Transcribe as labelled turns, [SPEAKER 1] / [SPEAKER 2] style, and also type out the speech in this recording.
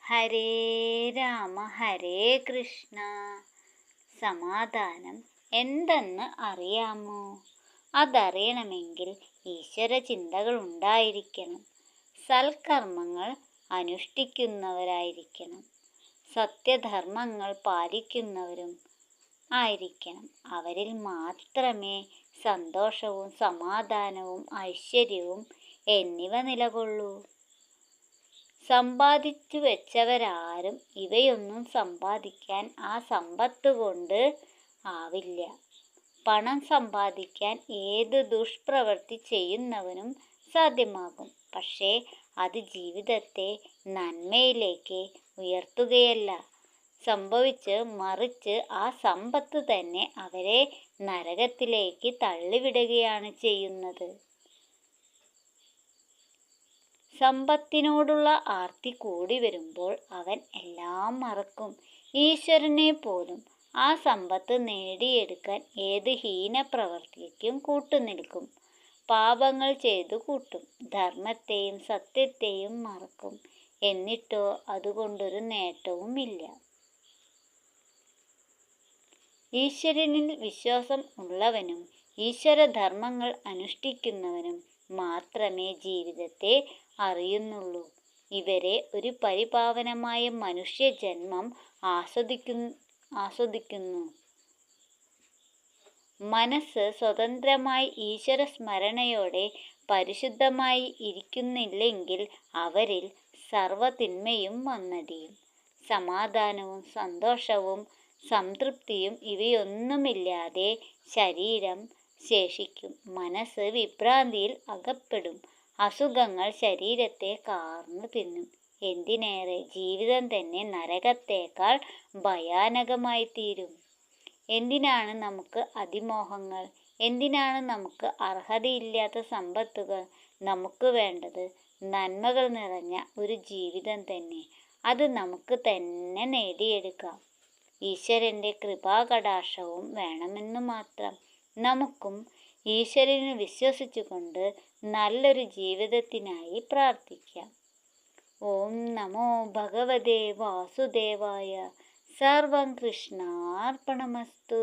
[SPEAKER 1] ഹരേ രാമ ഹരേ കൃഷ്ണ. സമാധാനം എന്തെന്ന് അറിയാമോ? അതറിയണമെങ്കിൽ ഈശ്വര ചിന്തകൾ ഉണ്ടായിരിക്കണം. സൽക്കർമ്മങ്ങൾ അനുഷ്ഠിക്കുന്നവരായിരിക്കണം. സത്യധർമ്മങ്ങൾ പാലിക്കുന്നവരും ആയിരിക്കണം. അവരിൽ മാത്രമേ സന്തോഷവും സമാധാനവും ഐശ്വര്യവും എന്നിവ നിലകൊള്ളൂ. സമ്പാദിച്ചു വെച്ചവരാരും ഇവയൊന്നും സമ്പാദിക്കാൻ ആ സമ്പത്ത് കൊണ്ട് ആവില്ല. പണം സമ്പാദിക്കാൻ ഏത് ദുഷ്പ്രവൃത്തി ചെയ്യുന്നവനും സാധ്യമാകും. പക്ഷേ അത് ജീവിതത്തെ നന്മയിലേക്ക് ഉയർത്തുകയല്ല മറിച്ച് ആ സമ്പത്ത് തന്നെ അവരെ നരകത്തിലേക്ക് തള്ളിവിടുകയാണ് ചെയ്യുന്നത്. സമ്പത്തിനോടുള്ള ആർത്തി കൂടി വരുമ്പോൾ അവൻ എല്ലാം മറക്കും. ഈശ്വരനെ പോലും ആ സമ്പത്ത് നേടിയെടുക്കാൻ ഏത് ഹീനപ്രവൃത്തിക്കും കൂട്ടുനിൽക്കും. പാപങ്ങൾ ചെയ്തു കൂട്ടും. ധർമ്മത്തെയും സത്യത്തെയും മറക്കും. എന്നിട്ടോ അതുകൊണ്ടൊരു നേട്ടവുമില്ല. ഈശ്വരനിൽ വിശ്വാസം ഉള്ളവനും ഈശ്വരധർമ്മങ്ങൾ അനുഷ്ഠിക്കുന്നവനും മാത്രമേ ജീവിതത്തെ അറിയുന്നുള്ളൂ. ഇവരെ ഒരു പരിപാവനമായ മനുഷ്യജന്മം ആസ്വദിക്കുന്നു. മനസ്സ് സ്വതന്ത്രമായി ഈശ്വര സ്മരണയോടെ പരിശുദ്ധമായി ഇരിക്കുന്നില്ലെങ്കിൽ അവരിൽ സർവ്വതിന്മയും വന്നടിയും. സമാധാനവും സന്തോഷവും സംതൃപ്തിയും ഇവയൊന്നുമില്ലാതെ ശരീരം ശേഷിക്കും. മനസ്സ് വിഭ്രാന്തിയിൽ അകപ്പെടും. അസുഖങ്ങൾ ശരീരത്തെ കാർന്നു തിന്നും. എന്തിനേറെ ജീവിതം തന്നെ നരകത്തേക്കാൾ ഭയാനകമായി തീരും. എന്തിനാണ് നമുക്ക് അതിമോഹങ്ങൾ? എന്തിനാണ് നമുക്ക് അർഹതയില്ലാത്ത സമ്പത്തുകൾ? നമുക്ക് വേണ്ടത് നന്മകൾ നിറഞ്ഞ ഒരു ജീവിതം തന്നെ. അത് നമുക്ക് തന്നെ നേടിയെടുക്കാം. ഈശ്വരൻ്റെ കൃപാകടാക്ഷവും വേണമെന്നു മാത്രം. നമുക്കും ഈശ്വരനെ വിശ്വസിച്ചുകൊണ്ട് നല്ലൊരു ജീവിതത്തിനായി പ്രാർത്ഥിക്കാം. ഓം നമോ ഭഗവതേ വാസുദേവായ. സർവം കൃഷ്ണാർപ്പണമസ്തു.